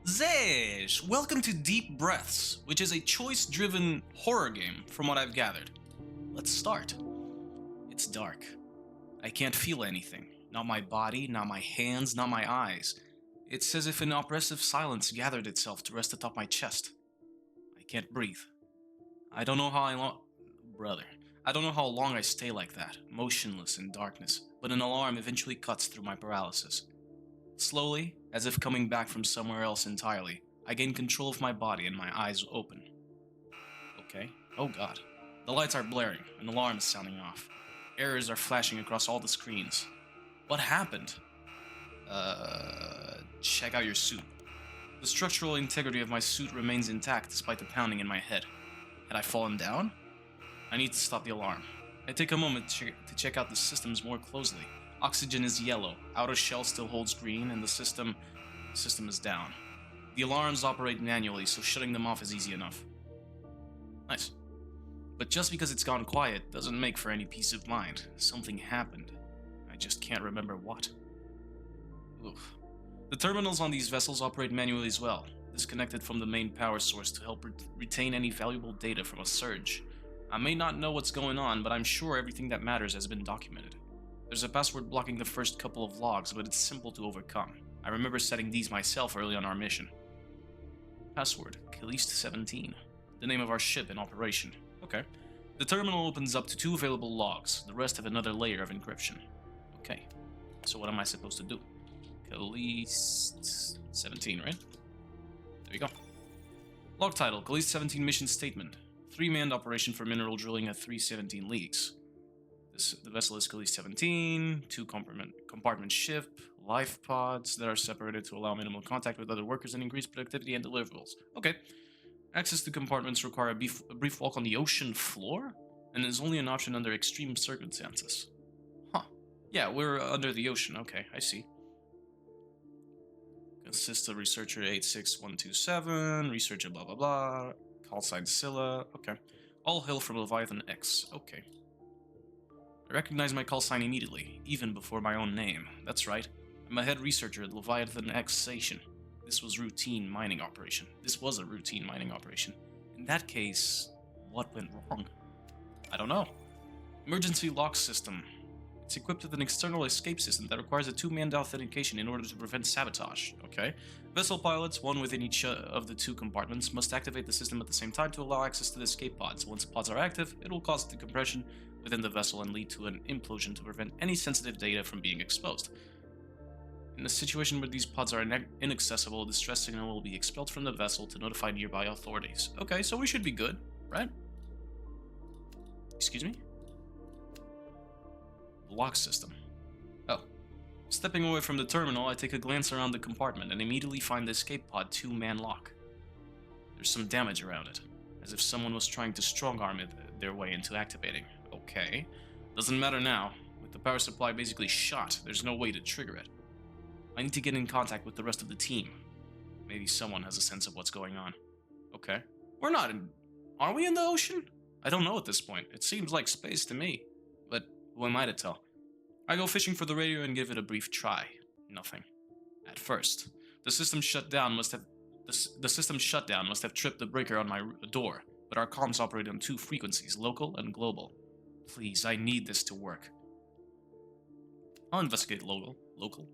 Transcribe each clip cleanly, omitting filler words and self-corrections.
Zesh! Welcome to Deep Breaths, which is a choice-driven horror game, from what I've gathered. Let's start. It's dark. I can't feel anything. Not my body, not my hands, not my eyes. It's as if an oppressive silence gathered itself to rest atop my chest. I can't breathe. I don't know how I long... Brother. I don't know how long I stay like that, motionless in darkness, but an alarm eventually cuts through my paralysis. Slowly, as if coming back from somewhere else entirely, I gain control of my body and my eyes open. Okay. Oh god. The lights are blaring, an alarm is sounding off. Errors are flashing across all the screens. What happened? Check out your suit. The structural integrity of my suit remains intact despite the pounding in my head. Had I fallen down? I need to stop the alarm. I take a moment to check out the systems more closely. Oxygen is yellow, outer shell still holds green, and the system is down. The alarms operate manually, so shutting them off is easy enough. Nice. But just because it's gone quiet doesn't make for any peace of mind. Something happened. I just can't remember what. Oof. The terminals on these vessels operate manually as well, disconnected from the main power source to help retain any valuable data from a surge. I may not know what's going on, but I'm sure everything that matters has been documented. There's a password blocking the first couple of logs, but it's simple to overcome. I remember setting these myself early on our mission. Password, Caliste 17. The name of our ship in operation. Okay. The terminal opens up to 2 available logs. The rest have another layer of encryption. Okay. So what am I supposed to do? Caliste 17, right? There you go. Log title, Caliste 17 mission statement. 3-manned operation for mineral drilling at 317 leagues. The vessel is Caliste 17, 2 compartment ship, life pods that are separated to allow minimal contact with other workers and increase productivity and deliverables. Okay. Access to compartments require a brief walk on the ocean floor, and is only an option under extreme circumstances. Huh. Yeah, we're under the ocean. Okay, I see. Consists of researcher 86127, researcher blah blah blah, call sign Scylla. Okay. All hail from Leviathan X. Okay. I recognize my call sign immediately, even before my own name. That's right. I'm a head researcher at Leviathan X Station. This was a routine mining operation. In that case, what went wrong? I don't know. Emergency lock system. It's equipped with an external escape system that requires a 2-manned authentication in order to prevent sabotage. Okay. Vessel pilots, one within each of the 2 compartments, must activate the system at the same time to allow access to the escape pods. Once the pods are active, it will cause decompression within the vessel and lead to an implosion to prevent any sensitive data from being exposed. In a situation where these pods are inaccessible, a distress signal will be expelled from the vessel to notify nearby authorities. Okay, so we should be good, right? Excuse me? Lock system. Oh. Stepping away from the terminal, I take a glance around the compartment and immediately find the escape pod 2-man lock. There's some damage around it, as if someone was trying to strong-arm their way into activating. Okay. Doesn't matter now. With the power supply basically shot, there's no way to trigger it. I need to get in contact with the rest of the team. Maybe someone has a sense of what's going on. Okay. We're not in... Are we in the ocean? I don't know at this point. It seems like space to me. But who am I to tell? I go fishing for the radio and give it a brief try. Nothing. At first. The system shutdown must have tripped the breaker on my door, but our comms operate on 2 frequencies, local and global. Please, I need this to work. I'll investigate local.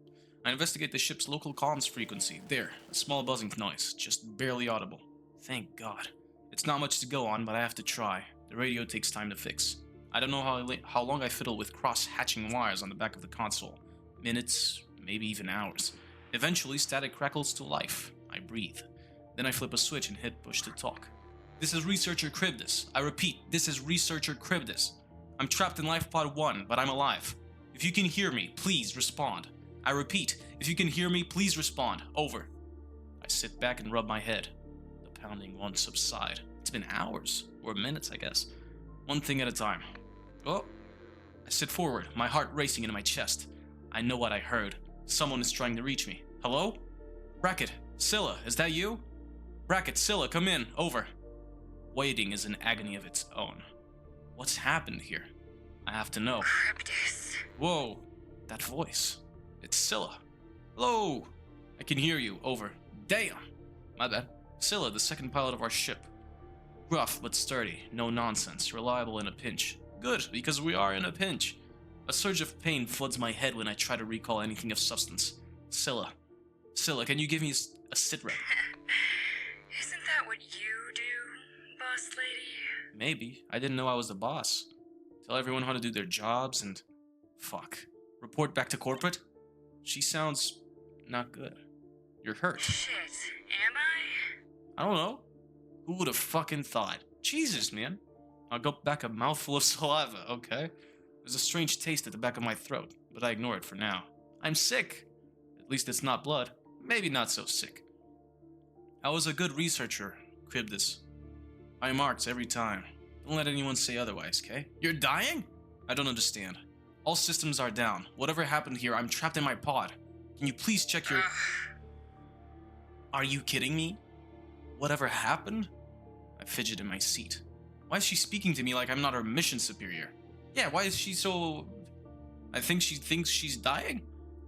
I investigate the ship's local comms frequency. There, a small buzzing noise, just barely audible. Thank God. It's not much to go on, but I have to try. The radio takes time to fix. I don't know how long I fiddle with cross-hatching wires on the back of the console. Minutes, maybe even hours. Eventually, static crackles to life. I breathe. Then I flip a switch and hit push to talk. This is Researcher Cribdus. I repeat, this is Researcher Cribdus. I'm trapped in Life Pod 1, but I'm alive. If you can hear me, please respond. I repeat, if you can hear me, please respond. Over. I sit back and rub my head. The pounding won't subside. It's been hours. Or minutes, I guess. One thing at a time. Oh. I sit forward, my heart racing into my chest. I know what I heard. Someone is trying to reach me. Hello? Bracket, Scylla, is that you? Bracket, Scylla, come in. Over. Waiting is an agony of its own. What's happened here? I have to know. Cribdus. Whoa. That voice. It's Scylla. Hello. I can hear you. Over. Damn. My bad. Scylla, the second pilot of our ship. Rough but sturdy, no nonsense, reliable in a pinch. Good, because we are in a pinch. A surge of pain floods my head when I try to recall anything of substance. Scylla. Scylla, can you give me a sit rep? Isn't that what you do, boss lady? Maybe. I didn't know I was the boss. Tell everyone how to do their jobs and... Fuck. Report back to corporate? She sounds... not good. You're hurt. Shit, am I? I don't know. Who would have fucking thought? Jesus, man. I'll go back a mouthful of saliva, okay? There's a strange taste at the back of my throat, but I ignore it for now. I'm sick. At least it's not blood. Maybe not so sick. I was a good researcher, Cribdus. I marked every time. Don't let anyone say otherwise, okay? You're dying? I don't understand. All systems are down. Whatever happened here, I'm trapped in my pod. Can you please check your... Are you kidding me? Whatever happened? I fidget in my seat. Why is she speaking to me like I'm not her mission superior? Yeah, why is she so... I think she thinks she's dying?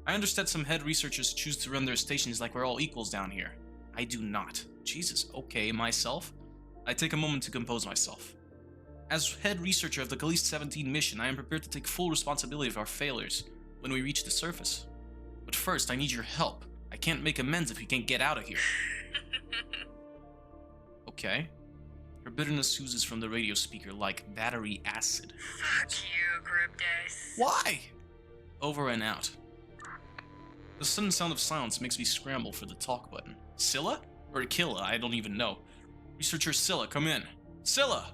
I understand some head researchers choose to run their stations like we're all equals down here. I do not. Jesus, okay, myself? I take a moment to compose myself. As head researcher of the Caliste 17 mission, I am prepared to take full responsibility of our failures when we reach the surface. But first, I need your help. I can't make amends if we can't get out of here. Okay. Her bitterness oozes from the radio speaker like battery acid. Fuck you, Cribdus. Why? Over and out. The sudden sound of silence makes me scramble for the talk button. Scylla? Or Killa, I don't even know. Researcher Scylla, come in. Scylla!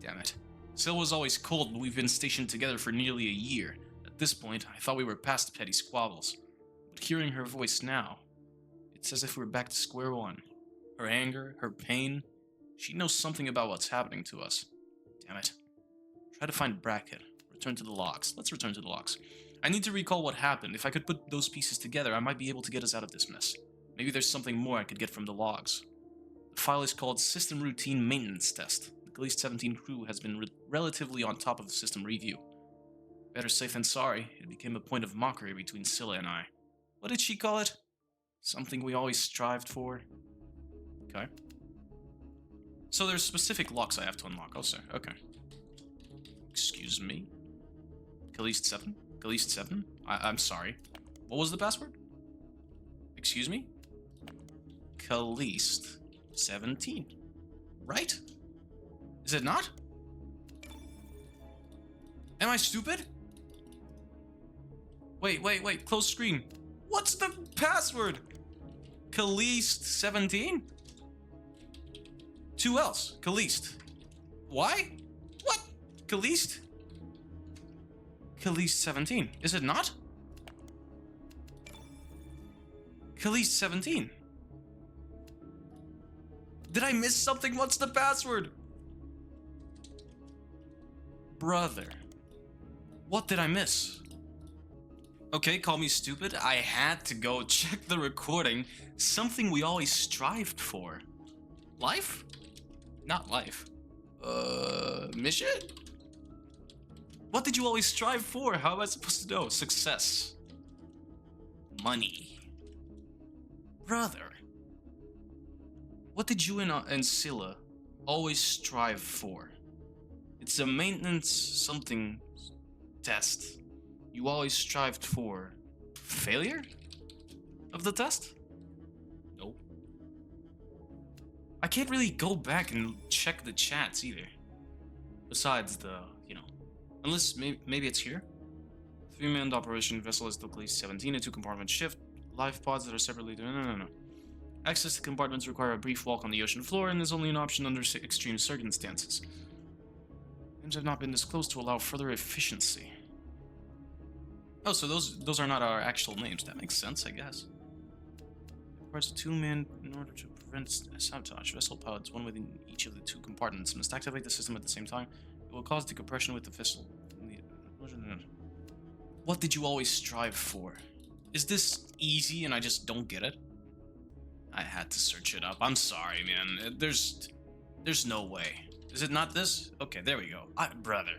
Damn it. Scylla was always cold, but we've been stationed together for nearly a year. At this point, I thought we were past petty squabbles. But hearing her voice now, it's as if we're back to square one. Her anger, her pain, she knows something about what's happening to us. Damn it. Try to find Bracket. Return to the logs. Let's return to the logs. I need to recall what happened. If I could put those pieces together, I might be able to get us out of this mess. Maybe there's something more I could get from the logs. The file is called System Routine Maintenance Test. The Caliste 17 crew has been relatively on top of the system review. Better safe than sorry, it became a point of mockery between Scylla and I. What did she call it? Something we always strived for? Okay. So there's specific locks I have to unlock. Oh, sir. Okay. Excuse me? Caliste 7? Caliste 7? I'm sorry. What was the password? Excuse me? Caliste 17. Right? Is it not? Am I stupid? Wait. Close screen. What's the password? Caliste 17? 2 L's. Caliste. Why? What? Caliste? Caliste 17. Is it not? Caliste 17. Did I miss something? What's the password? Brother. What did I miss? Okay, call me stupid. I had to go check the recording. Something we always strived for. Life? Not life. Mission? What did you always strive for? How am I supposed to know? Success. Money. Brother. What did you and Scylla always strive for? It's a maintenance something test. You always strived for failure of the test? No. I can't really go back and check the chats either. Besides the, unless maybe it's here. 3-man operation vessel is the Caliste 17, a 2-compartment shift. Life pods that are separately. No. Access to compartments require a brief walk on the ocean floor and is only an option under extreme circumstances. Names have not been disclosed to allow further efficiency. Oh, so those are not our actual names. That makes sense, I guess. Requires a 2-man in order to prevent sabotage. Vessel pods, one within each of the 2 compartments, must activate the system at the same time. It will cause decompression with the vessel. What did you always strive for? Is this easy and I just don't get it? I had to search it up. I'm sorry, man. There's no way. Is it not this? Okay, there we go. Brother.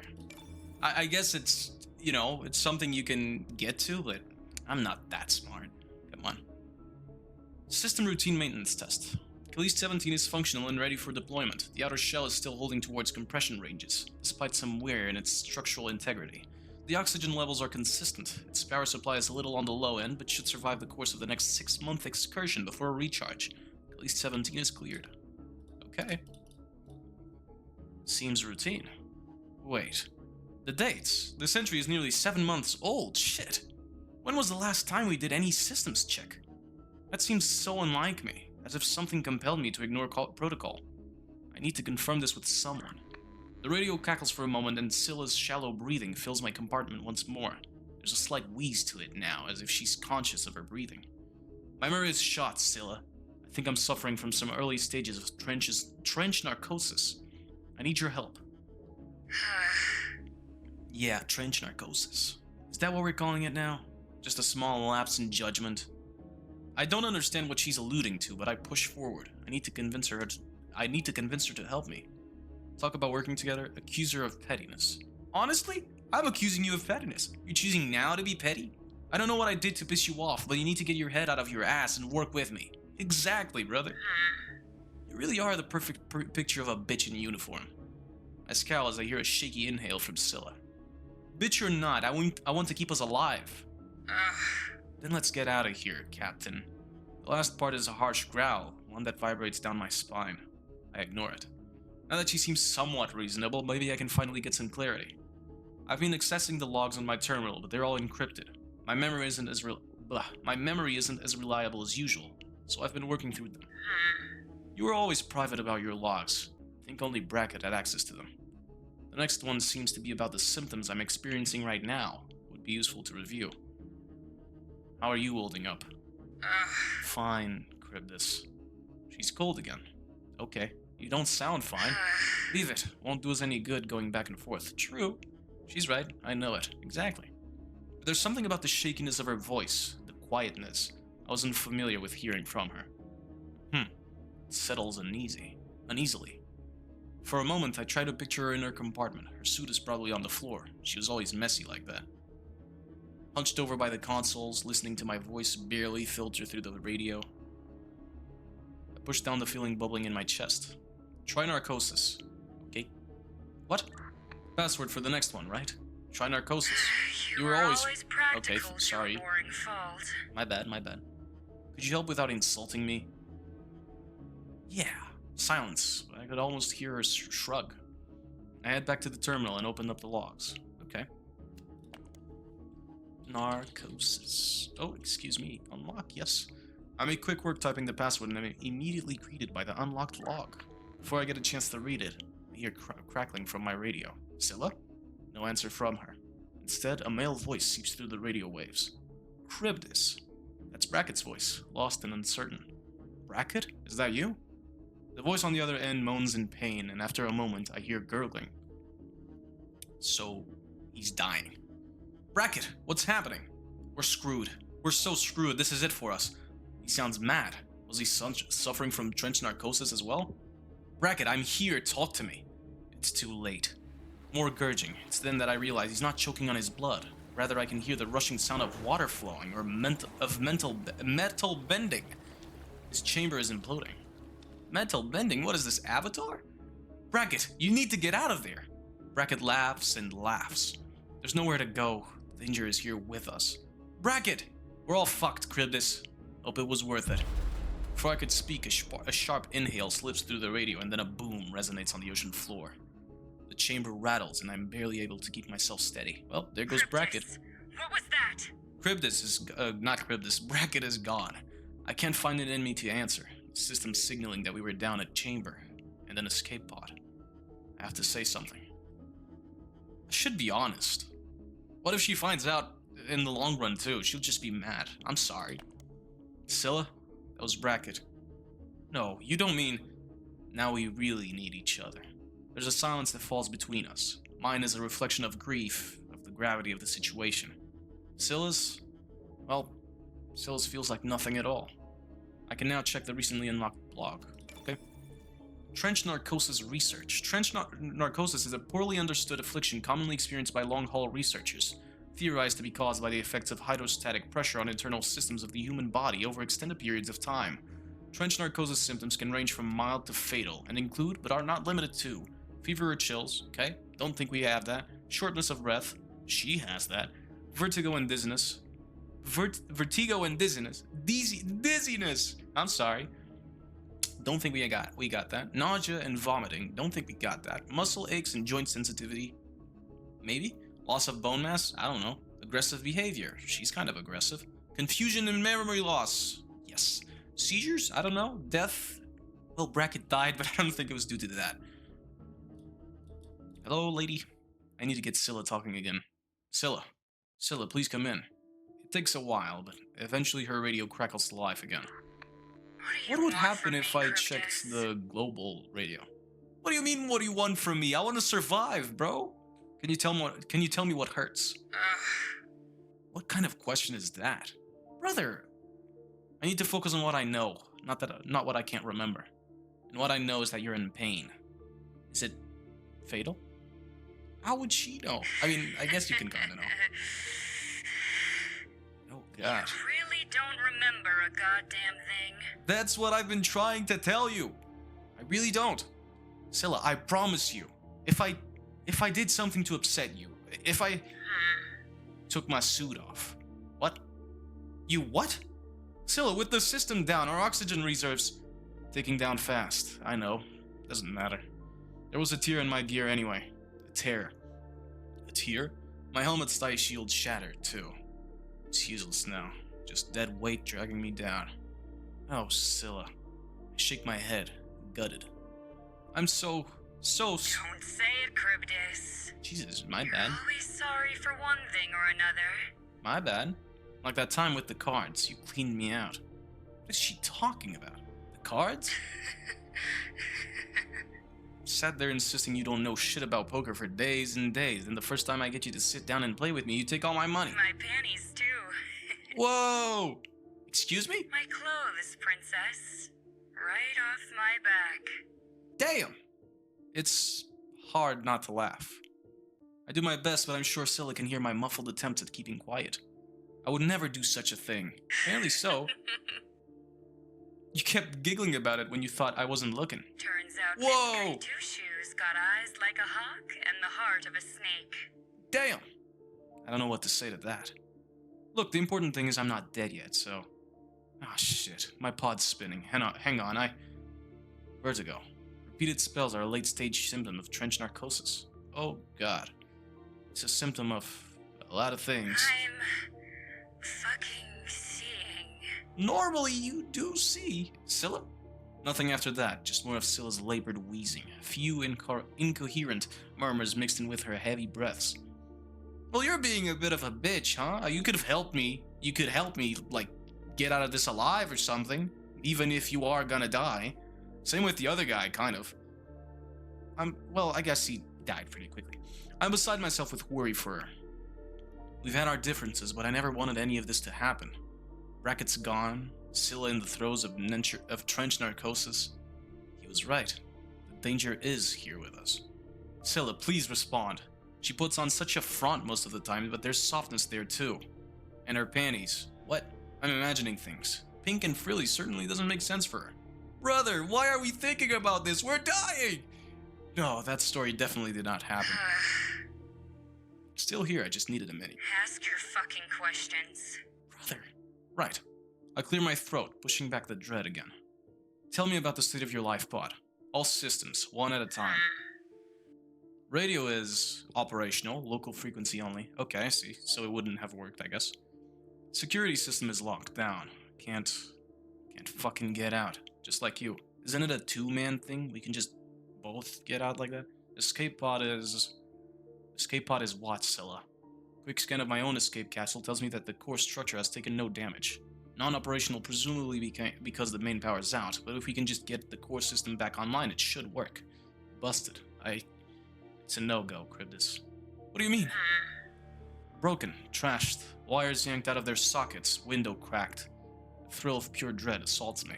I guess it's, it's something you can get to, but I'm not that smart. Come on. System routine maintenance test. Khalees 17 is functional and ready for deployment. The outer shell is still holding towards compression ranges, despite some wear in its structural integrity. The oxygen levels are consistent. Its power supply is a little on the low end, but should survive the course of the next 6-month excursion before a recharge. Khalees 17 is cleared. Okay. Seems routine. Wait. The dates. This entry is nearly 7 months old. Shit. When was the last time we did any systems check? That seems so unlike me, as if something compelled me to ignore protocol. I need to confirm this with someone. The radio cackles for a moment and Scylla's shallow breathing fills my compartment once more. There's a slight wheeze to it now, as if she's conscious of her breathing. My memory is shot, Scylla. I think I'm suffering from some early stages of trench narcosis. I need your help. Yeah, trench narcosis. Is that what we're calling it now? Just a small lapse in judgment? I don't understand what she's alluding to, but I push forward. I need to convince her to help me. Talk about working together, accuse her of pettiness. Honestly, I'm accusing you of pettiness. You're choosing now to be petty? I don't know what I did to piss you off, but you need to get your head out of your ass and work with me. Exactly, brother. You really are the perfect picture of a bitch in uniform. I scowl as I hear a shaky inhale from Scylla. Bitch or not, I want to keep us alive. Then let's get out of here, Captain. The last part is a harsh growl, one that vibrates down my spine. I ignore it. Now that she seems somewhat reasonable, maybe I can finally get some clarity. I've been accessing the logs on my terminal, but they're all encrypted. My memory isn't as reliable as usual, so I've been working through them. You were always private about your logs. I think only Brackett had access to them. The next one seems to be about the symptoms I'm experiencing right now. Would be useful to review. How are you holding up? Fine, Charybdis. She's cold again. Okay, you don't sound fine. Leave it. Won't do us any good going back and forth. True. She's right. I know it. Exactly. But there's something about the shakiness of her voice, the quietness, I wasn't familiar with hearing from her. It settles uneasily. For a moment, I tried to picture her in her compartment. Her suit is probably on the floor. She was always messy like that. Hunched over by the consoles, listening to my voice barely filter through the radio. I pushed down the feeling bubbling in my chest. Try narcosis. Okay. What? Password for the next one, right? Try narcosis. You were always practical. Okay, sorry. Your boring fault. My bad. Could you help without insulting me? Yeah. Silence. I could almost hear her shrug. I head back to the terminal and open up the logs. Okay. Narcosis. Oh, excuse me. Unlock, yes. I make quick work typing the password and I'm immediately greeted by the unlocked log. Before I get a chance to read it, I hear crackling from my radio. Scylla? No answer from her. Instead, a male voice seeps through the radio waves. Charybdis. That's Brackett's voice, lost and uncertain. Brackett? Is that you? The voice on the other end moans in pain, and after a moment, I hear gurgling. So, he's dying. Brackett, what's happening? We're screwed. We're so screwed. This is it for us. He sounds mad. Was he suffering from trench narcosis as well? Brackett, I'm here. Talk to me. It's too late. More gurging. It's then that I realize he's not choking on his blood. Rather, I can hear the rushing sound of water flowing or metal bending. His chamber is imploding. Metal bending? What is this, Avatar? Brackett, you need to get out of there. Brackett laughs and laughs. There's nowhere to go. The danger is here with us. Brackett! We're all fucked, Charybdis. Hope it was worth it. Before I could speak, a sharp inhale slips through the radio and then a boom resonates on the ocean floor. The chamber rattles and I'm barely able to keep myself steady. Well, there goes Brackett. What was that? Brackett is gone. I can't find it in me to answer. The system's signaling that we were down a chamber and an escape pod. I have to say something. I should be honest. What if she finds out in the long run too? She'll just be mad. I'm sorry. Scylla? That was Brackett. No, you don't mean... Now we really need each other. There's a silence that falls between us. Mine is a reflection of grief, of the gravity of the situation. Scylla's? Well, Scylla's feels like nothing at all. I can now check the recently unlocked blog. Okay. Trench narcosis research. Trench narcosis is a poorly understood affliction commonly experienced by long-haul researchers, theorized to be caused by the effects of hydrostatic pressure on internal systems of the human body over extended periods of time. Trench narcosis symptoms can range from mild to fatal and include, but are not limited to, fever or chills, okay? Don't think we have that. Shortness of breath, she has that. Vertigo and dizziness. Vertigo and dizziness. Dizziness! I'm sorry. Don't think we got that. Nausea and vomiting. Don't think we got that. Muscle aches and joint sensitivity. Maybe. Loss of bone mass. I don't know. Aggressive behavior. She's kind of aggressive. Confusion and memory loss. Yes. Seizures. I don't know. Death. Well, Brackett died, but I don't think it was due to that. Hello, lady. I need to get Scylla talking again. Scylla, please come in. It takes a while, but eventually her radio crackles to life again. What would happen if I checked the global radio? What do you mean, what do you want from me? I want to survive, bro. Can you tell me what hurts? What kind of question is that? Brother, I need to focus on what I know, not what I can't remember. And what I know is that you're in pain. Is it fatal? How would she know? I mean, I guess you can kind of know. Oh, God. You really don't remember a goddamn thing. That's what I've been trying to tell you. I really don't. Scylla, I promise you. If I did something to upset you, if I took my suit off. What? You what? Scylla, with the system down, our oxygen reserves ticking down fast. I know. Doesn't matter. There was a tear in my gear anyway. A tear. A tear? My helmet's thigh shield shattered, too. It's useless now. Just dead weight dragging me down. Oh, Scylla. I shake my head, gutted. I'm so... Don't say it, Charybdis. Jesus, my You're bad. always sorry for one thing or another. My bad. Like that time with the cards, you cleaned me out. What is she talking about? The cards? Sat there insisting you don't know shit about poker for days and days, and the first time I get you to sit down and play with me, you take all my money. My panties, too. Whoa! Excuse me? My clothes, princess. Right off my back. Damn! It's hard not to laugh. I do my best, but I'm sure Scylla can hear my muffled attempts at keeping quiet. I would never do such a thing. Apparently so. You kept giggling about it when you thought I wasn't looking. Turns out Whoa! Miss Two-Shoes got eyes like a hawk and the heart of a snake. Damn! I don't know what to say to that. Look, the important thing is I'm not dead yet, so... Ah, shit. My pod's spinning. Hang on, Vertigo. Repeated spells are a late-stage symptom of trench narcosis. Oh, God. It's a symptom of a lot of things. I'm... fucking seeing. Normally you do see, Scylla. Nothing after that, just more of Scylla's labored wheezing. A few incoherent murmurs mixed in with her heavy breaths. Well, you're being a bit of a bitch, huh? You could have helped me. You could help me, like, get out of this alive or something. Even if you are gonna die. Same with the other guy, kind of. Well, I guess he died pretty quickly. I'm beside myself with worry for her. We've had our differences, but I never wanted any of this to happen. Brackett's gone, Scylla in the throes of trench narcosis. He was right. The danger is here with us. Scylla, please respond. She puts on such a front most of the time, but there's softness there too. And her panties. What? I'm imagining things. Pink and frilly certainly doesn't make sense for her. Brother, why are we thinking about this? We're dying! No, that story definitely did not happen. Still here, I just needed a minute. Ask your fucking questions. Brother. Right. I clear my throat, pushing back the dread again. Tell me about the state of your life pod. All systems, one at a time. Radio is operational, local frequency only. Okay, I see. So it wouldn't have worked, I guess. Security system is locked down. Can't fucking get out. Just like you. Isn't it a two-man thing? We can just both get out like that? Escape pod is what, Scylla? Quick scan of my own escape capsule tells me that the core structure has taken no damage. Non-operational presumably because the main power is out, but if we can just get the core system back online, it should work. Busted. It's a no-go, Charybdis. What do you mean? Broken, trashed, wires yanked out of their sockets, window cracked. A thrill of pure dread assaults me.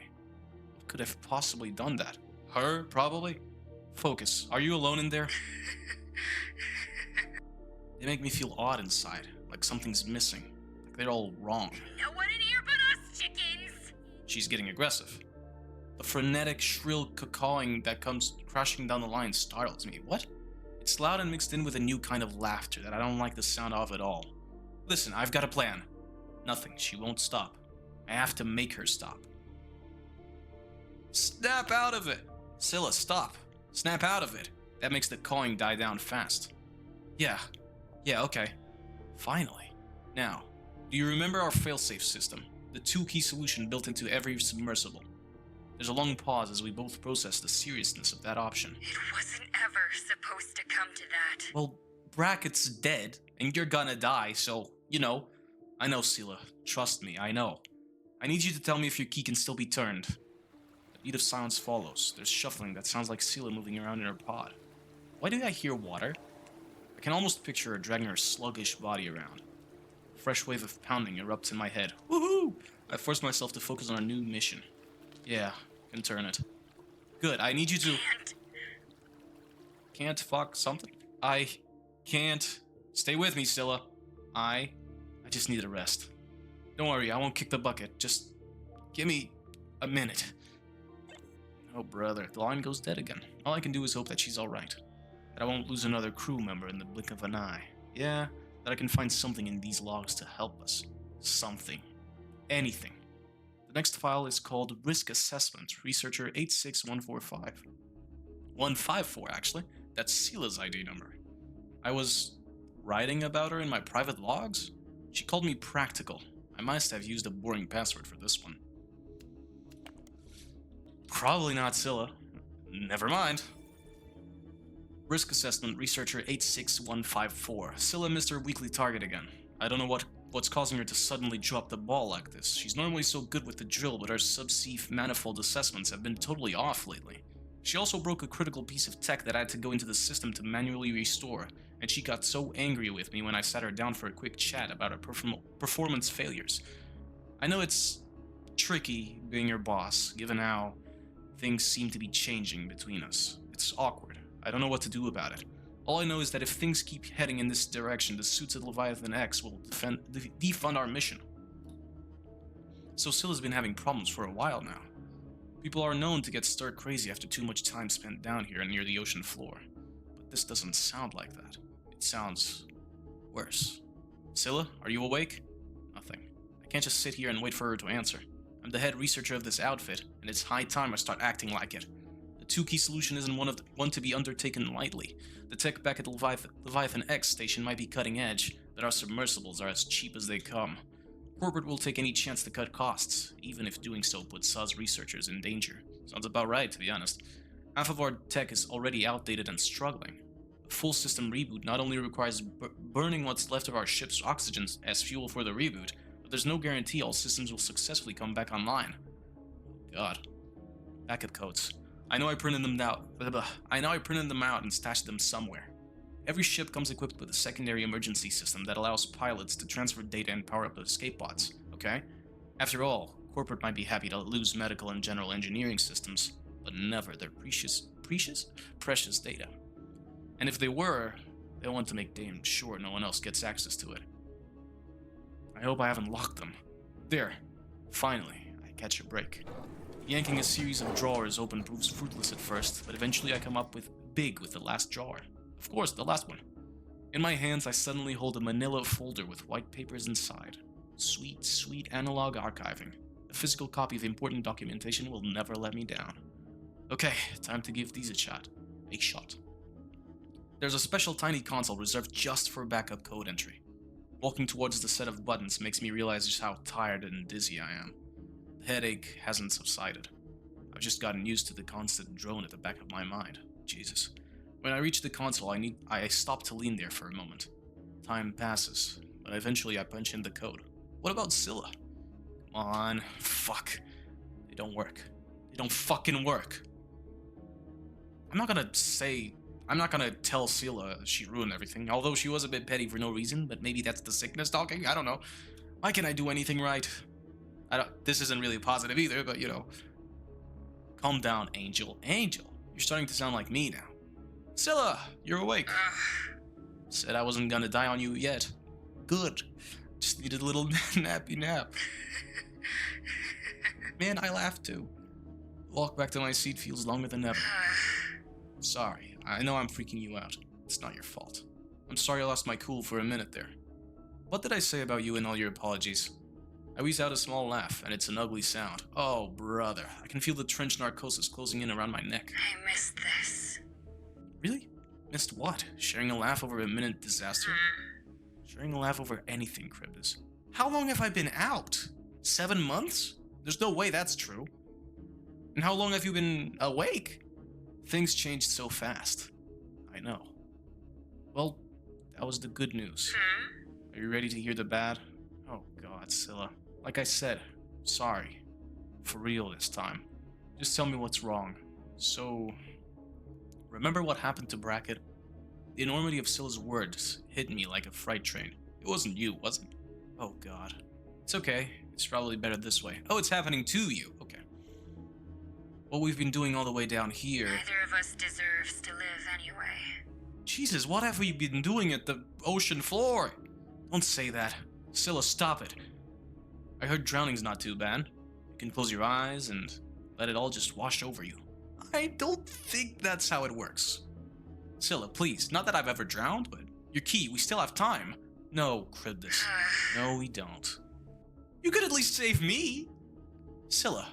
What could have possibly done that? Her, probably? Focus. Are you alone in there? They make me feel odd inside, like something's missing, like they're all wrong. No one in here but us, chickens! She's getting aggressive. The frenetic, shrill cawing that comes crashing down the line startles me. What? It's loud and mixed in with a new kind of laughter that I don't like the sound of at all. Listen, I've got a plan. Nothing. She won't stop. I have to make her stop. Snap out of it! Scylla, stop. Snap out of it. That makes the cawing die down fast. Yeah, okay. Finally. Now, do you remember our failsafe system? The two-key solution built into every submersible. There's a long pause as we both process the seriousness of that option. It wasn't ever supposed to come to that. Well, Brackett's dead, and you're gonna die, so, you know. I know, Scylla. Trust me, I know. I need you to tell me if your key can still be turned. A beat of silence follows. There's shuffling that sounds like Scylla moving around in her pod. Why do I hear water? I can almost picture her dragging her sluggish body around. A fresh wave of pounding erupts in my head. Woohoo! I force myself to focus on a new mission. Yeah, can turn it. Good, I need you to... Can't fuck something? I can't... Stay with me, Scylla. I just need a rest. Don't worry, I won't kick the bucket. Just give me a minute. Oh, brother, the line goes dead again. All I can do is hope that she's alright. That I won't lose another crew member in the blink of an eye. Yeah, that I can find something in these logs to help us. Something. Anything. The next file is called Risk Assessment, Researcher 86145. 154, actually. That's Scylla's ID number. I was writing about her in my private logs? She called me practical. I must have used a boring password for this one. Probably not Scylla. Never mind. Risk Assessment, Researcher 86154. Scylla missed her weekly target again. I don't know what's causing her to suddenly drop the ball like this. She's normally so good with the drill, but her subsea manifold assessments have been totally off lately. She also broke a critical piece of tech that I had to go into the system to manually restore, and she got so angry with me when I sat her down for a quick chat about her performance failures. I know it's tricky being your boss, given how things seem to be changing between us. It's awkward. I don't know what to do about it. All I know is that if things keep heading in this direction, the suits at Leviathan X will defund our mission. So Scylla's been having problems for a while now. People are known to get stir crazy after too much time spent down here near the ocean floor. But this doesn't sound like that. It sounds worse. Scylla, are you awake? Nothing. I can't just sit here and wait for her to answer. I'm the head researcher of this outfit, and it's high time I start acting like it. The two-key solution isn't one to be undertaken lightly. The tech back at the Leviathan X station might be cutting edge, but our submersibles are as cheap as they come. Corporate will take any chance to cut costs, even if doing so puts us researchers in danger. Sounds about right, to be honest. Half of our tech is already outdated and struggling. A full system reboot not only requires burning what's left of our ship's oxygen as fuel for the reboot, but there's no guarantee all systems will successfully come back online. God. Backup codes. I know I printed them out and stashed them somewhere. Every ship comes equipped with a secondary emergency system that allows pilots to transfer data and power up the escape pods, okay? After all, corporate might be happy to lose medical and general engineering systems, but never their precious data. And if they were, they want to make damn sure no one else gets access to it. I hope I haven't locked them. There. Finally, I catch a break. Yanking a series of drawers open proves fruitless at first, but eventually I come up with big with the last drawer. Of course, the last one. In my hands, I suddenly hold a manila folder with white papers inside. Sweet, sweet analog archiving. A physical copy of important documentation will never let me down. Okay, time to give these a shot. There's a special tiny console reserved just for backup code entry. Walking towards the set of buttons makes me realize just how tired and dizzy I am. The headache hasn't subsided. I've just gotten used to the constant drone at the back of my mind. Jesus. When I reach the console, I stop to lean there for a moment. Time passes, but eventually I punch in the code. What about Scylla? Come on, fuck. They don't work. They don't fucking work. I'm not gonna tell Scylla she ruined everything, although she was a bit petty for no reason, but maybe that's the sickness talking, I don't know. Why can't I do anything right? This isn't really positive either, but you know. Calm down, Angel. Angel, you're starting to sound like me now. Scylla, you're awake. Said I wasn't gonna die on you yet. Good. Just needed a little nappy nap. Man, I laughed too. Walk back to my seat feels longer than ever. Sorry, I know I'm freaking you out. It's not your fault. I'm sorry I lost my cool for a minute there. What did I say about you and all your apologies? I wheeze out a small laugh, and it's an ugly sound. Oh, brother, I can feel the trench narcosis closing in around my neck. I missed this. Really? Missed what? Sharing a laugh over a minute disaster? Sharing a laugh over anything, Cribus. How long have I been out? 7 months? There's no way that's true. And how long have you been awake? Things changed so fast. I know. Well, that was the good news. Are you ready to hear the bad? Oh god, Scylla. Like I said, sorry. For real this time. Just tell me what's wrong. So, remember what happened to Brackett? The enormity of Scylla's words hit me like a freight train. It wasn't you, was it? Oh god. It's okay. It's probably better this way. Oh, it's happening to you. Okay. What we've been doing all the way down here... Neither of us deserves to live anyway. Jesus, what have we been doing at the ocean floor? Don't say that. Scylla, stop it. I heard drowning's not too bad. You can close your eyes and let it all just wash over you. I don't think that's how it works. Scylla, please. Not that I've ever drowned, but your key, we still have time. No, Cribus. No, we don't. You could at least save me. Scylla.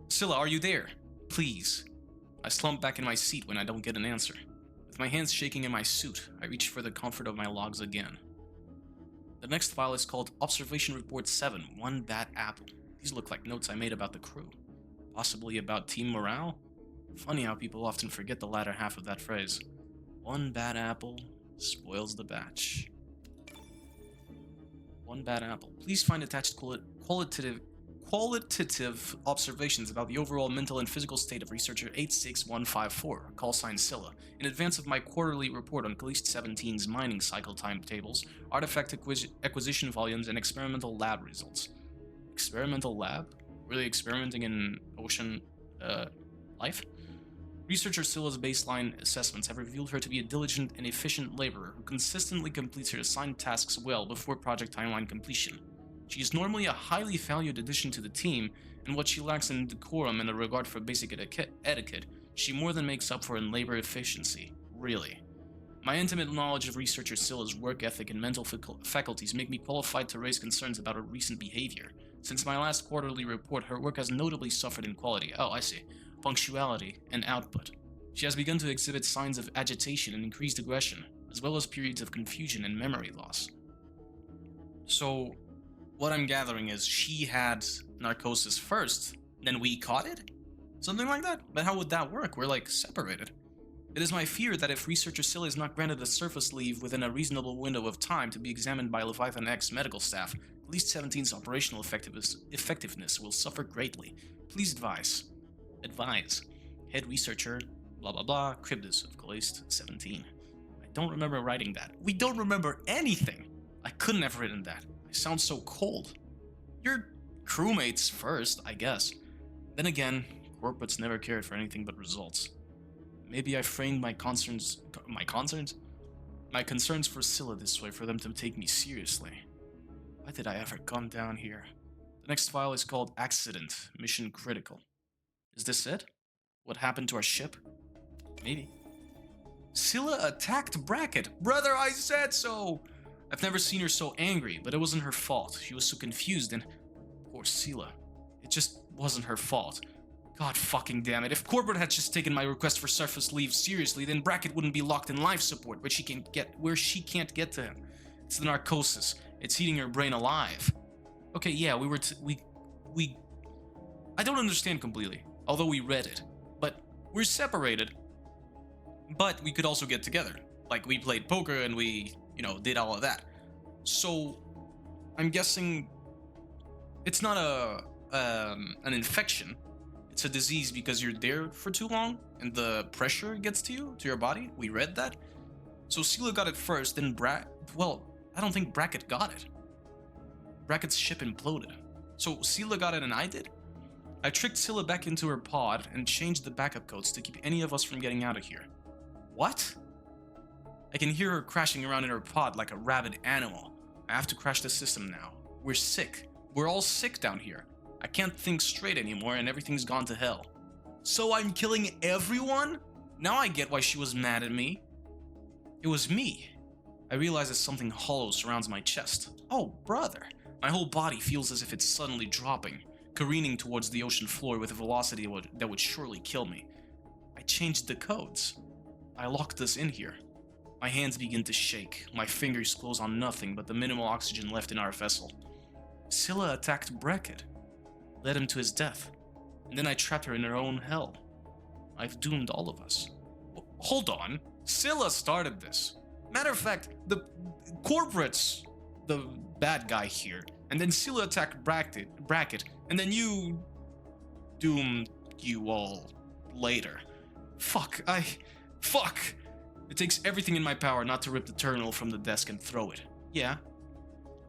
Scylla, are you there? Please. I slump back in my seat when I don't get an answer. With my hands shaking in my suit, I reach for the comfort of my logs again. The next file is called Observation Report 7, One Bad Apple. These look like notes I made about the crew. Possibly about team morale? Funny how people often forget the latter half of that phrase. One bad apple spoils the batch. One bad apple. Please find attached qualitative observations about the overall mental and physical state of researcher 86154, call sign Scylla, in advance of my quarterly report on Caliste 17's mining cycle timetables, artifact acquisition volumes, and experimental lab results. Experimental lab? Really experimenting in ocean, life? Researcher Scylla's baseline assessments have revealed her to be a diligent and efficient laborer who consistently completes her assigned tasks well before project timeline completion. She is normally a highly valued addition to the team, and what she lacks in decorum and a regard for basic etiquette, she more than makes up for in labor efficiency. Really. My intimate knowledge of researcher Scylla's work ethic and mental faculties make me qualified to raise concerns about her recent behavior. Since my last quarterly report, her work has notably suffered in quality. Oh, I see. Punctuality and output. She has begun to exhibit signs of agitation and increased aggression, as well as periods of confusion and memory loss. So, what I'm gathering is she had narcosis first, then we caught it? Something like that? But how would that work? We're like separated. It is my fear that if researcher Scylla is not granted a surface leave within a reasonable window of time to be examined by Leviathan X medical staff, Caliste 17's operational effectiveness will suffer greatly. Please advise. Head researcher, blah blah blah, Cribus of Caliste 17. I don't remember writing that. We don't remember anything! I couldn't have written that. I sound so cold. Your crewmates first, I guess. Then again, corporates never cared for anything but results. Maybe I framed my concerns for Scylla this way for them to take me seriously. Why did I ever come down here? The next file is called Accident, Mission Critical. Is this it? What happened to our ship? Maybe. Scylla attacked Brackett! Brother, I said so! I've never seen her so angry, but it wasn't her fault. She was so confused and... Poor Scylla. It just wasn't her fault. God fucking damn it. If corporate had just taken my request for surface leave seriously, then Brackett wouldn't be locked in life support, where she can't get to him. It's the narcosis. It's eating her brain alive. Okay, yeah, I don't understand completely, although we read it. But we're separated. But we could also get together. Like, we played poker and we, did all of that. So, I'm guessing it's not an infection. It's a disease because you're there for too long and the pressure gets to your body. We read that. So Scylla got it first, then I don't think Brackett got it. Brackett's ship imploded. So Scylla got it and I did? I tricked Scylla back into her pod and changed the backup codes to keep any of us from getting out of here. What? I can hear her crashing around in her pod like a rabid animal. I have to crash the system now. We're sick. We're all sick down here. I can't think straight anymore and everything's gone to hell. So I'm killing everyone? Now I get why she was mad at me. It was me. I realize that something hollow surrounds my chest. Oh, brother. My whole body feels as if it's suddenly dropping, careening towards the ocean floor with a velocity that would surely kill me. I changed the codes. I locked us in here. My hands begin to shake. My fingers close on nothing but the minimal oxygen left in our vessel. Scylla attacked Brackett, led him to his death, and then I trapped her in her own hell. I've doomed all of us. Hold on. Scylla started this. Matter of fact, the corporate's the bad guy here, and then Scylla attacked Brackett, and then you doomed you all later. Fuck. It takes everything in my power not to rip the terminal from the desk and throw it. Yeah.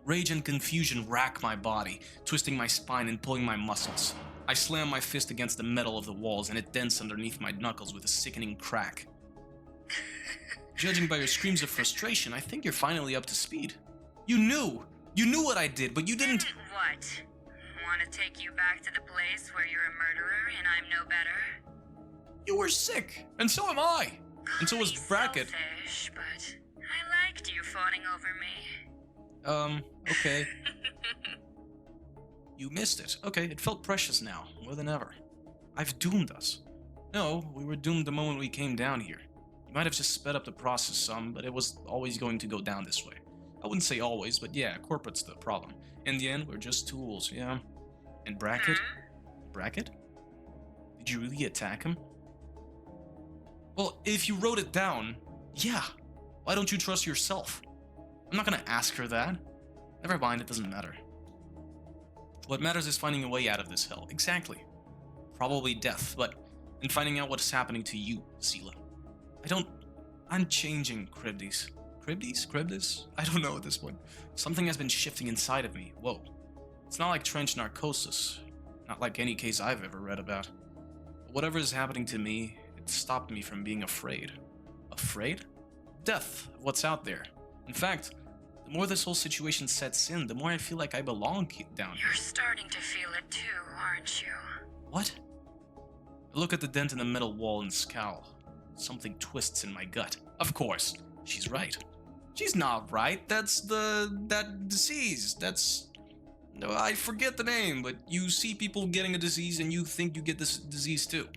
Rage and confusion rack my body, twisting my spine and pulling my muscles. I slam my fist against the metal of the walls and it dents underneath my knuckles with a sickening crack. Judging by your screams of frustration, I think you're finally up to speed. You knew what I did, but you didn't... What? Want to take you back to the place where you're a murderer and I'm no better? You were sick, and so am I. And so was Brackett. Selfish, but I liked you fawning over me. Okay. You missed it. Okay, it felt precious now, more than ever. I've doomed us. No, we were doomed the moment we came down here. You might have just sped up the process some, but it was always going to go down this way. I wouldn't say always, but yeah, corporate's the problem. In the end, we're just tools, yeah. And Brackett? Brackett? Did you really attack him? Well, if you wrote it down, yeah. Why don't you trust yourself? I'm not gonna ask her that. Never mind, it doesn't matter. What matters is finding a way out of this hell. Exactly. Probably death, but... and finding out what's happening to you, Scylla. I'm changing, Charybdis. Charybdis? I don't know at this point. Something has been shifting inside of me. Whoa. It's not like trench narcosis. Not like any case I've ever read about. But whatever is happening to me, it stopped me from being afraid. Afraid? Death, of what's out there. In fact, the more this whole situation sets in, the more I feel like I belong down here. You're starting to feel it too, aren't you? What? I look at the dent in the metal wall and scowl. Something twists in my gut. Of course, she's right. She's not right. That's that disease. No, I forget the name, but you see people getting a disease and you think you get this disease too.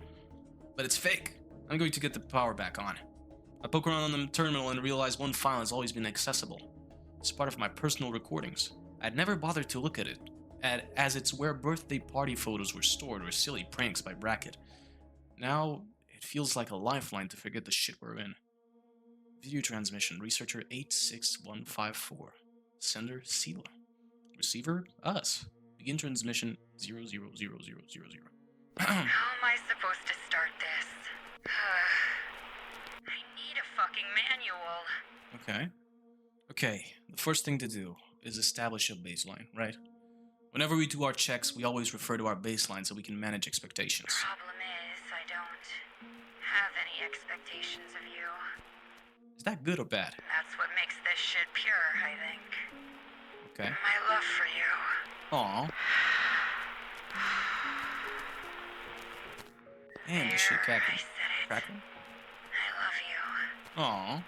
But it's fake. I'm going to get the power back on. I poke around on the terminal and realize one file has always been accessible. It's part of my personal recordings. I'd never bothered to look at it, as it's where birthday party photos were stored or silly pranks by Brackett. Now, it feels like a lifeline to forget the shit we're in. Video transmission, researcher 86154. Sender, Scylla. Receiver, us. Begin transmission 0000000. How am I supposed to start this? I need a fucking manual. Okay, the first thing to do is establish a baseline, right? Whenever we do our checks, we always refer to our baseline so we can manage expectations. Problem is, I don't have any expectations of you. Is that good or bad? That's what makes this shit pure, I think. Okay. My love for you. Aw. And the shit I crackling. said it. Crackling? I love you. Aw.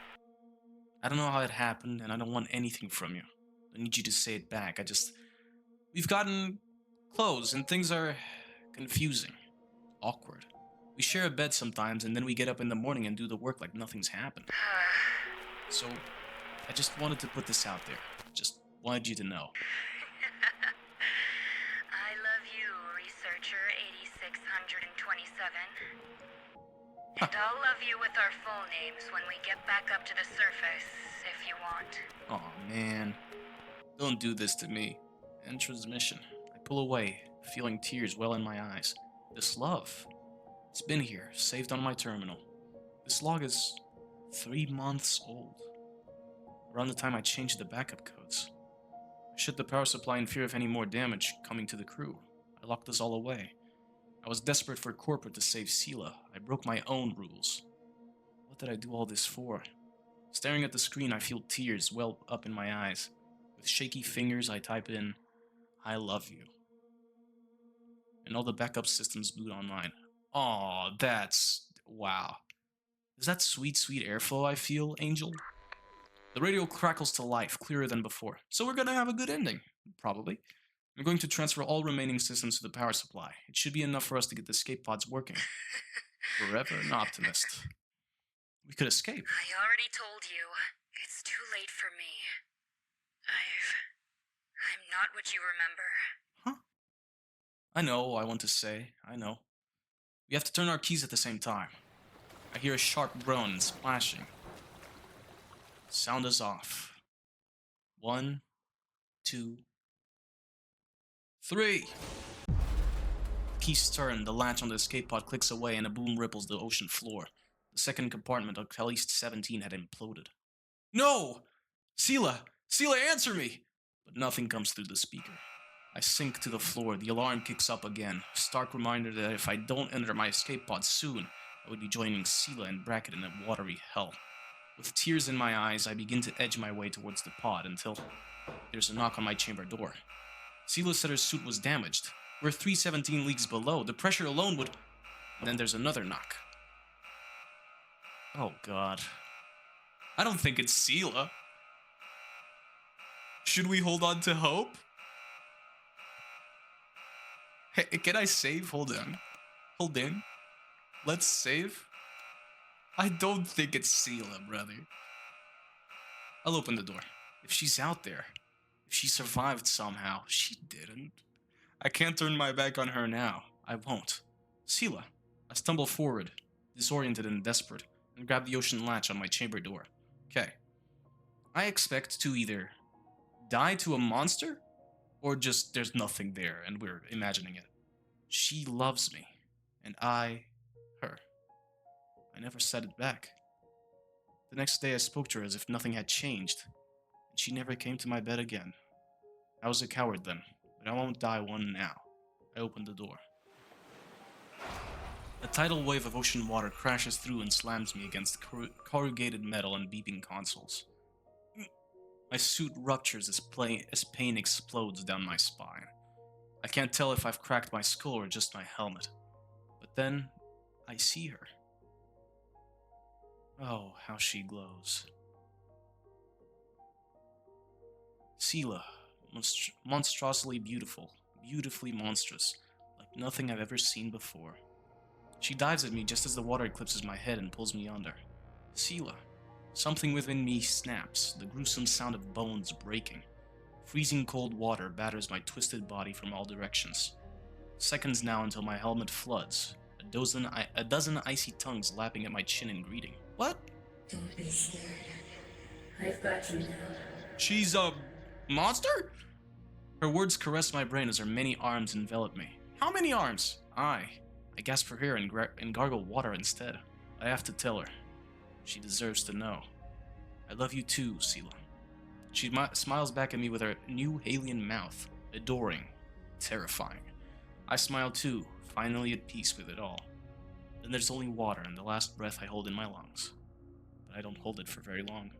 I don't know how it happened, and I don't want anything from you. I need you to say it back. We've gotten close, and things are confusing. Awkward. We share a bed sometimes, and then we get up in the morning and do the work like nothing's happened. So, I just wanted to put this out there. Just wanted you to know. I love you, researcher 8627. And I'll love you with our full names when we get back up to the surface, if you want. Aw, man. Don't do this to me. End transmission. I pull away, feeling tears well in my eyes. This love. It's been here, saved on my terminal. This log is 3 months old. Around the time I changed the backup codes. I shut the power supply in fear of any more damage coming to the crew. I locked us all away. I was desperate for corporate to save Scylla. I broke my own rules. What did I do all this for? Staring at the screen, I feel tears well up in my eyes. With shaky fingers, I type in, I love you. And all the backup systems boot online. Oh, that's... wow. Is that sweet, sweet airflow I feel, Angel? The radio crackles to life, clearer than before. So we're gonna have a good ending. Probably. I'm going to transfer all remaining systems to the power supply. It should be enough for us to get the escape pods working. Forever an optimist. We could escape. I already told you. It's too late for me. I'm not what you remember. Huh? I know I want to say. I know. We have to turn our keys at the same time. I hear a sharp groan and splashing. Sound is off. 1, 2, 3. Keys turn, the latch on the escape pod clicks away, and a boom ripples the ocean floor. The second compartment of Caliste 17 had imploded. No! Sela! Sela, answer me! But nothing comes through the speaker. I sink to the floor, the alarm kicks up again. Stark reminder that if I don't enter my escape pod soon, I would be joining Sela and Brackett in a watery hell. With tears in my eyes, I begin to edge my way towards the pod until there's a knock on my chamber door. Sela said her suit was damaged. We're 317 leagues below. The pressure alone would... And then there's another knock. Oh, God. I don't think it's Sela. Should we hold on to hope? Hey, can I save? Hold on. Hold in. Let's save. I don't think it's Sela, brother. I'll open the door. If she's out there, if she survived somehow, she didn't. I can't turn my back on her now. I won't. Sela. I stumble forward, disoriented and desperate, and grab the ocean latch on my chamber door. Okay. I expect to either die to a monster, or just there's nothing there and we're imagining it. She loves me, and I, her. I never said it back. The next day I spoke to her as if nothing had changed, and she never came to my bed again. I was a coward then, but I won't die one now. I opened the door. A tidal wave of ocean water crashes through and slams me against corrugated metal and beeping consoles. My suit ruptures as pain explodes down my spine. I can't tell if I've cracked my skull or just my helmet. But then, I see her. Oh, how she glows. Sela, monstrosely beautiful, beautifully monstrous, like nothing I've ever seen before. She dives at me just as the water eclipses my head and pulls me under. Sela. Something within me snaps, the gruesome sound of bones breaking. Freezing cold water batters my twisted body from all directions. Seconds now until my helmet floods, a dozen icy tongues lapping at my chin in greeting. What? Don't be scared. I've got you now. She's a monster? Her words caress my brain as her many arms envelop me. How many arms? I gasp for air and gargle water instead. I have to tell her. She deserves to know. I love you too, Sela. She smiles back at me with her new alien mouth, adoring, terrifying. I smile too, finally at peace with it all. Then there's only water and the last breath I hold in my lungs. But I don't hold it for very long.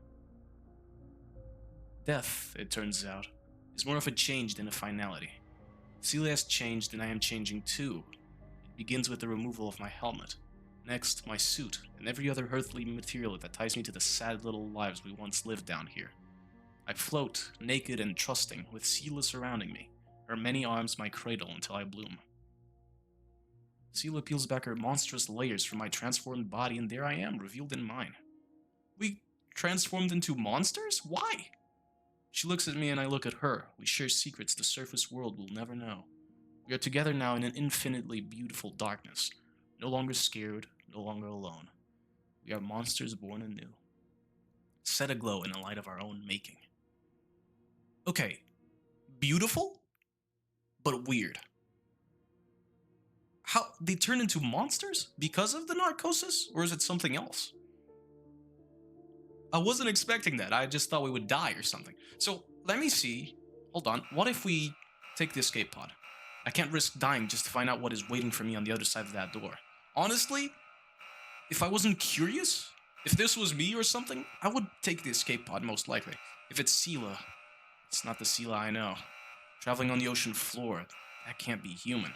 Death, it turns out, is more of a change than a finality. Sela has changed and I am changing too. It begins with the removal of my helmet. Next, my suit, and every other earthly material that ties me to the sad little lives we once lived down here. I float, naked and trusting, with Sela surrounding me, her many arms my cradle until I bloom. Sela peels back her monstrous layers from my transformed body, and there I am, revealed in mine. We transformed into monsters? Why? She looks at me and I look at her. We share secrets the surface world will never know. We are together now in an infinitely beautiful darkness. No longer scared, no longer alone. We are monsters born anew. Set aglow in the light of our own making. Okay, beautiful, but weird. How, they turn into monsters because of the narcosis, or is it something else? I wasn't expecting that, I just thought we would die or something. So, let me see, hold on, what if we take the escape pod? I can't risk dying just to find out what is waiting for me on the other side of that door. Honestly, if I wasn't curious, if this was me or something, I would take the escape pod most likely. If it's Sela, it's not the Sela I know. Traveling on the ocean floor, that can't be human.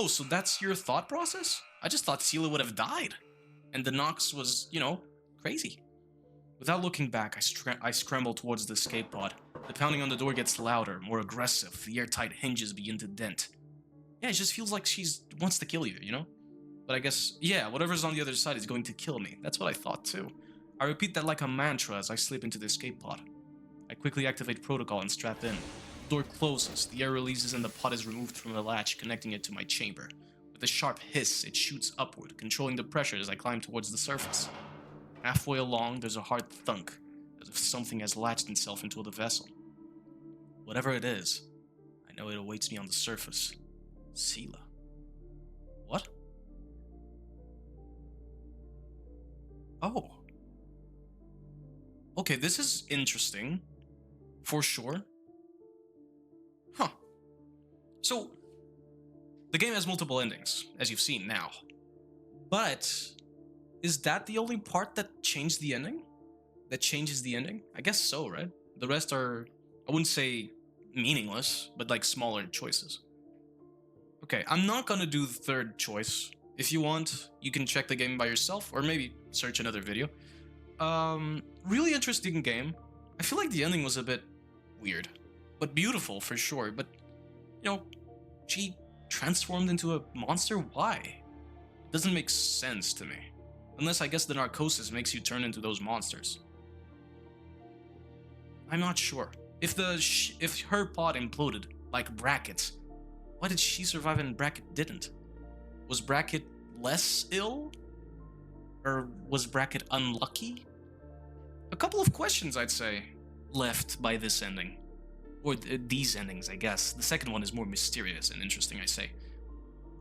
Oh, so that's your thought process? I just thought Sela would have died. And the Nox was, crazy. Without looking back, I scramble towards the escape pod. The pounding on the door gets louder, more aggressive. The airtight hinges begin to dent. Yeah, it just feels like she wants to kill you, But I guess, yeah, whatever's on the other side is going to kill me. That's what I thought too. I repeat that like a mantra as I slip into the escape pod. I quickly activate protocol and strap in. The door closes, the air releases and the pod is removed from the latch, connecting it to my chamber. With a sharp hiss, it shoots upward, controlling the pressure as I climb towards the surface. Halfway along, there's a hard thunk, as if something has latched itself into the vessel. Whatever it is, I know it awaits me on the surface. Sela. What? Oh. Okay, this is interesting. For sure. Huh. So, the game has multiple endings, as you've seen now. But, is that the only part that changed the ending? That changes the ending? I guess so, right? The rest are, I wouldn't say meaningless, but like smaller choices. Okay, I'm not gonna do the third choice. If you want, you can check the game by yourself, or maybe search another video. Really interesting game. I feel like the ending was a bit weird, but beautiful for sure. But, she transformed into a monster? Why? It doesn't make sense to me. Unless I guess the narcosis makes you turn into those monsters. I'm not sure. If her pod imploded, like Bracket's, why did she survive and Bracket didn't? Was Bracket less ill? Or was Bracket unlucky? A couple of questions, I'd say, left by this ending. Or these endings, I guess. The second one is more mysterious and interesting, I say.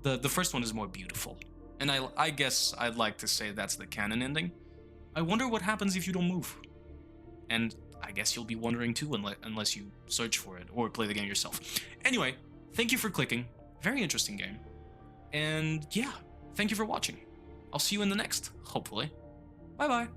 The first one is more beautiful. And I guess I'd like to say that's the canon ending. I wonder what happens if you don't move. And I guess you'll be wondering too, unless you search for it or play the game yourself. Anyway, thank you for clicking. Very interesting game. And yeah, thank you for watching. I'll see you in the next, hopefully. Bye bye.